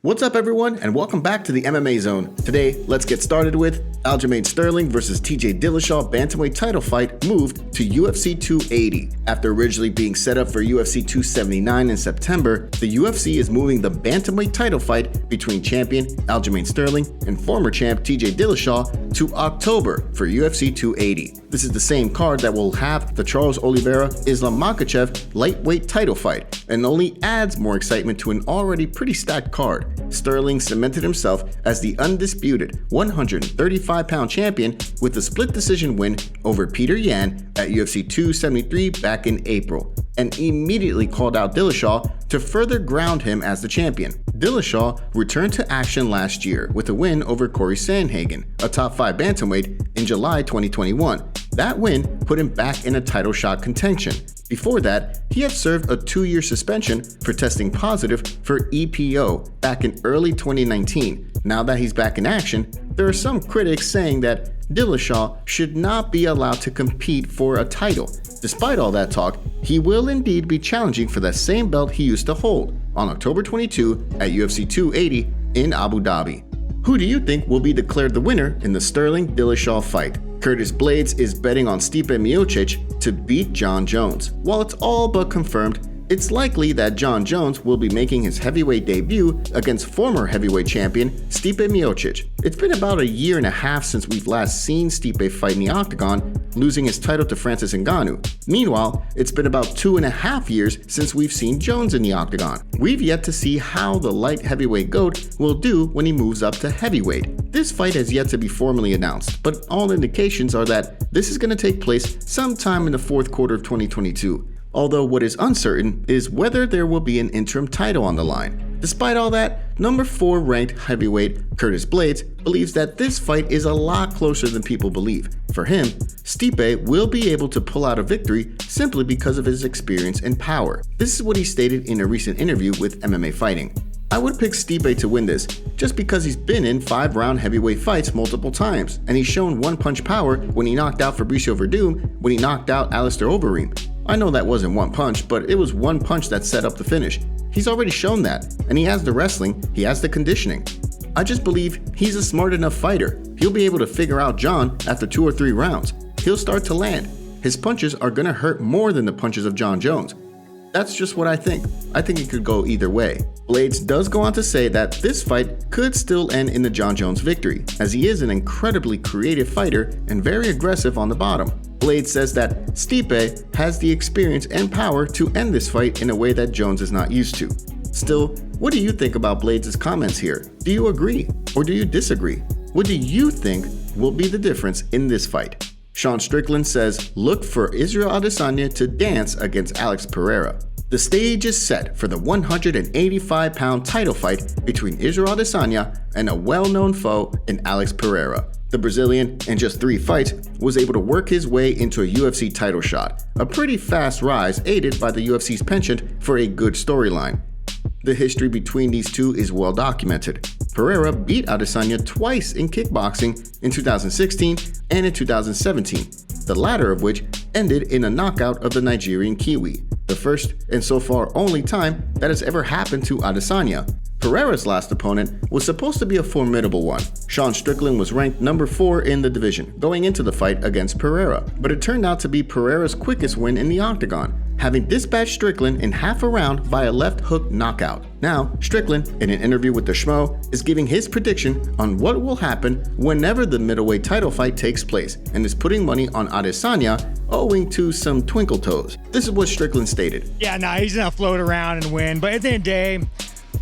What's up everyone, and welcome back to the MMA Zone. Today, let's get started with Aljamain Sterling versus TJ Dillashaw Bantamweight title fight moved to UFC 280. After originally being set up for UFC 279 in September, the UFC is moving the Bantamweight title fight between champion Aljamain Sterling and former champ TJ Dillashaw to October for UFC 280. This is the same card that will have the Charles Oliveira-Islam Makhachev lightweight title fight, and only adds more excitement to an already pretty stacked card. Sterling cemented himself as the undisputed 135-pound champion with a split decision win over Peter Yan at UFC 273 back in April, and immediately called out Dillashaw to further ground him as the champion. Dillashaw returned to action last year with a win over Corey Sandhagen, a top 5 bantamweight, in July 2021. That win put him back in a title shot contention. Before that, he had served a 2-year suspension for testing positive for EPO back in early 2019. Now that he's back in action, there are some critics saying that Dillashaw should not be allowed to compete for a title. Despite all that talk, he will indeed be challenging for that same belt he used to hold on October 22 at UFC 280 in Abu Dhabi. Who do you think will be declared the winner in the Sterling-Dillashaw fight? Curtis Blaydes is betting on Stipe Miocic to beat Jon Jones. While it's all but confirmed, it's likely that Jon Jones will be making his heavyweight debut against former heavyweight champion Stipe Miocic. It's been about a year and a half since we've last seen Stipe fight in the octagon, losing his title to Francis Ngannou. Meanwhile, it's been about 2.5 years since we've seen Jones in the octagon. We've yet to see how the light heavyweight GOAT will do when he moves up to heavyweight. This fight has yet to be formally announced, but all indications are that this is going to take place sometime in the fourth quarter of 2022. Although what is uncertain is whether there will be an interim title on the line. Despite all that, number 4 ranked heavyweight Curtis Blaydes believes that this fight is a lot closer than people believe. For him, Stipe will be able to pull out a victory simply because of his experience and power. This is what he stated in a recent interview with MMA Fighting. "I would pick Stipe to win this, just because he's been in 5-round heavyweight fights multiple times, and he's shown one-punch power when he knocked out Fabricio Verdum, when he knocked out Alistair Overeem. I know that wasn't one punch, but it was one punch that set up the finish. He's already shown that, and he has the wrestling, he has the conditioning. I just believe he's a smart enough fighter. He'll be able to figure out Jon after 2 or 3 rounds. He'll start to land. His punches are gonna hurt more than the punches of Jon Jones. That's just what I think. I think it could go either way." Blaydes does go on to say that this fight could still end in the Jon Jones victory, as he is an incredibly creative fighter and very aggressive on the bottom. Blaydes says that Stipe has the experience and power to end this fight in a way that Jones is not used to. Still, what do you think about Blaydes' comments here? Do you agree or do you disagree? What do you think will be the difference in this fight? Sean Strickland says, look for Israel Adesanya to dance against Alex Pereira. The stage is set for the 185-pound title fight between Israel Adesanya and a well-known foe in Alex Pereira. The Brazilian, in just 3 fights, was able to work his way into a UFC title shot, a pretty fast rise aided by the UFC's penchant for a good storyline. The history between these two is well documented. Pereira beat Adesanya twice in kickboxing in 2016 and in 2017, the latter of which ended in a knockout of the Nigerian Kiwi, the first and so far only time that has ever happened to Adesanya. Pereira's last opponent was supposed to be a formidable one. Sean Strickland was ranked number 4 in the division going into the fight against Pereira, but it turned out to be Pereira's quickest win in the octagon, having dispatched Strickland in half a round via left hook knockout. Now, Strickland, in an interview with the Schmo, is giving his prediction on what will happen whenever the middleweight title fight takes place, and is putting money on Adesanya owing to some twinkle toes. This is what Strickland stated. "Yeah, he's gonna float around and win, but at the end of the day,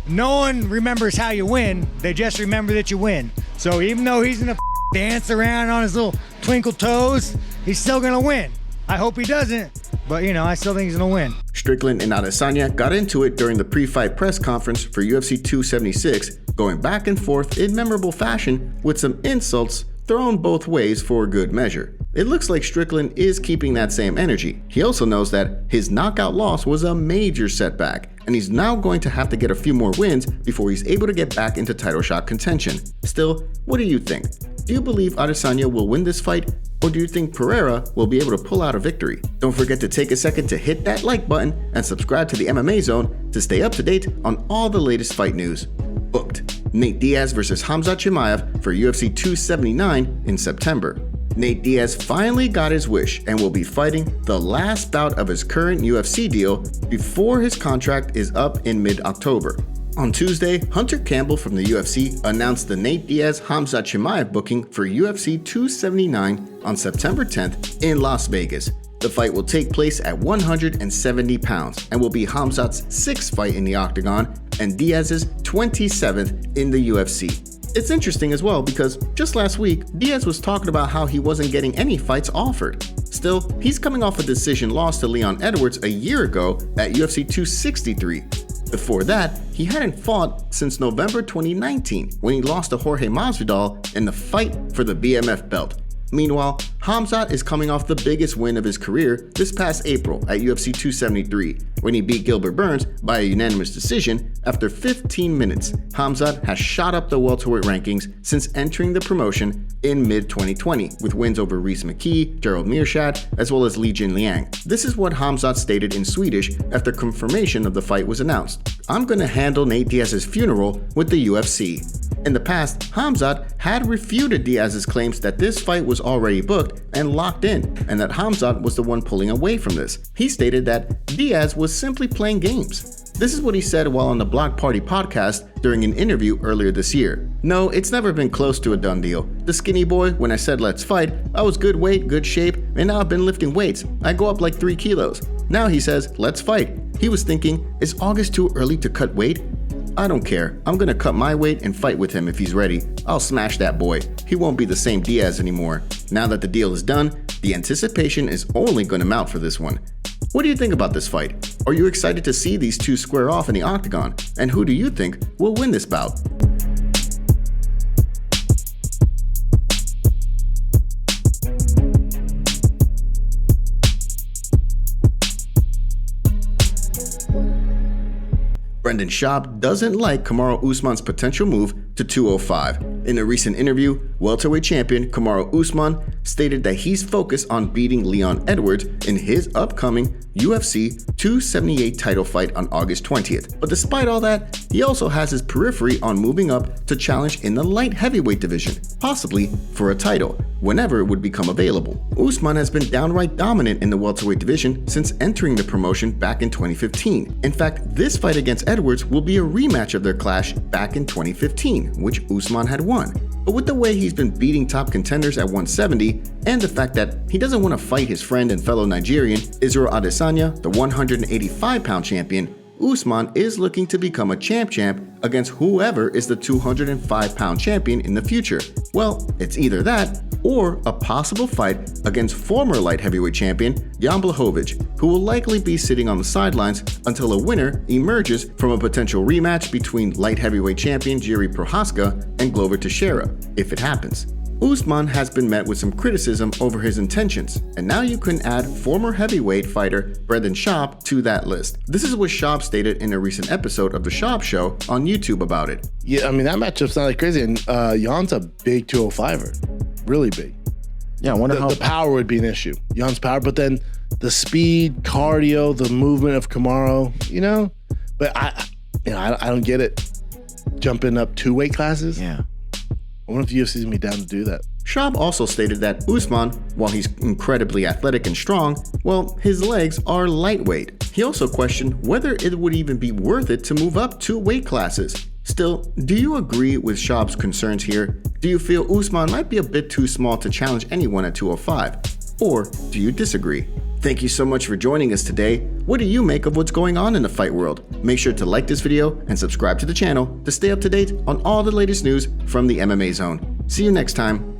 no one remembers how you win, they just remember that you win. So even though he's gonna dance around on his little twinkle toes, he's still gonna win. I hope he doesn't, but I still think he's gonna win." Strickland and Adesanya got into it during the pre-fight press conference for UFC 276, going back and forth in memorable fashion with some insults thrown both ways for good measure. It looks like Strickland is keeping that same energy. He also knows that his knockout loss was a major setback, and he's now going to have to get a few more wins before he's able to get back into title shot contention. Still, what do you think? Do you believe Adesanya will win this fight, or do you think Pereira will be able to pull out a victory? Don't forget to take a second to hit that like button and subscribe to the MMA Zone to stay up to date on all the latest fight news. Booked. Nate Diaz versus Khamzat Chimaev for UFC 279 in September. Nate Diaz finally got his wish and will be fighting the last bout of his current UFC deal before his contract is up in mid-October. On Tuesday, Hunter Campbell from the UFC announced the Nate Diaz-Khamzat Chimaev booking for UFC 279 on September 10th in Las Vegas. The fight will take place at 170 pounds and will be Khamzat's 6th fight in the octagon and Diaz's 27th in the UFC. It's interesting as well because just last week, Diaz was talking about how he wasn't getting any fights offered. Still, he's coming off a decision loss to Leon Edwards a year ago at UFC 263. Before that, he hadn't fought since November 2019 when he lost to Jorge Masvidal in the fight for the BMF belt. Meanwhile, Khamzat is coming off the biggest win of his career this past April at UFC 273 when he beat Gilbert Burns by a unanimous decision after 15 minutes. Khamzat has shot up the welterweight rankings since entering the promotion in mid-2020 with wins over Rhys McKee, Gerald Meerschaert, as well as Li Jinliang. This is what Khamzat stated in Swedish after confirmation of the fight was announced. "I'm gonna handle Nate Diaz's funeral with the UFC." In the past, Khamzat had refuted Diaz's claims that this fight was already booked and locked in, and that Khamzat was the one pulling away from this. He stated that Diaz was simply playing games. This is what he said while on the Block Party podcast during an interview earlier this year. "No, it's never been close to a done deal. The skinny boy, when I said let's fight, I was good weight, good shape, and now I've been lifting weights. I go up like 3 kilos. Now he says, let's fight. He was thinking, is August too early to cut weight? I don't care. I'm gonna cut my weight and fight with him if he's ready. I'll smash that boy. He won't be the same Diaz anymore. Now that the deal is done, the anticipation is only gonna mount for this one." What do you think about this fight? Are you excited to see these two square off in the octagon? And who do you think will win this bout? Brendan Schaub doesn't like Kamaru Usman's potential move to 205. In a recent interview, welterweight champion Kamaru Usman stated that he's focused on beating Leon Edwards in his upcoming UFC 278 title fight on August 20th. But despite all that, he also has his periphery on moving up to challenge in the light heavyweight division, possibly for a title, whenever it would become available. Usman has been downright dominant in the welterweight division since entering the promotion back in 2015. In fact, this fight against Edwards will be a rematch of their clash back in 2015, which Usman had won. But with the way he's been beating top contenders at 170, and the fact that he doesn't want to fight his friend and fellow Nigerian, Israel Adesanya, the 185-pound champion, Usman is looking to become a champ against whoever is the 205-pound champion in the future. Well, it's either that or a possible fight against former light heavyweight champion Jan Blachowicz, who will likely be sitting on the sidelines until a winner emerges from a potential rematch between light heavyweight champion Jiri Prochazka and Glover Teixeira, if it happens. Usman has been met with some criticism over his intentions, and now you can add former heavyweight fighter Brendan Schaub to that list. This is what Schaub stated in a recent episode of The Schaub Show on YouTube about it. Yeah, I mean, that matchup's not like crazy, and Jan's a big 205er. Really big. Yeah, I wonder how the power would be an issue. Jan's power, but then the speed, cardio, the movement of Kamaru, But I don't get it. Jumping up 2 weight classes? Yeah. I wonder if the UFC's gonna be down to do that. Schaub also stated that Usman, while he's incredibly athletic and strong, well, his legs are lightweight. He also questioned whether it would even be worth it to move up 2 weight classes. Still, do you agree with Schaub's concerns here? Do you feel Usman might be a bit too small to challenge anyone at 205? Or do you disagree? Thank you so much for joining us today. What do you make of what's going on in the fight world? Make sure to like this video and subscribe to the channel to stay up to date on all the latest news from the MMA Zone. See you next time.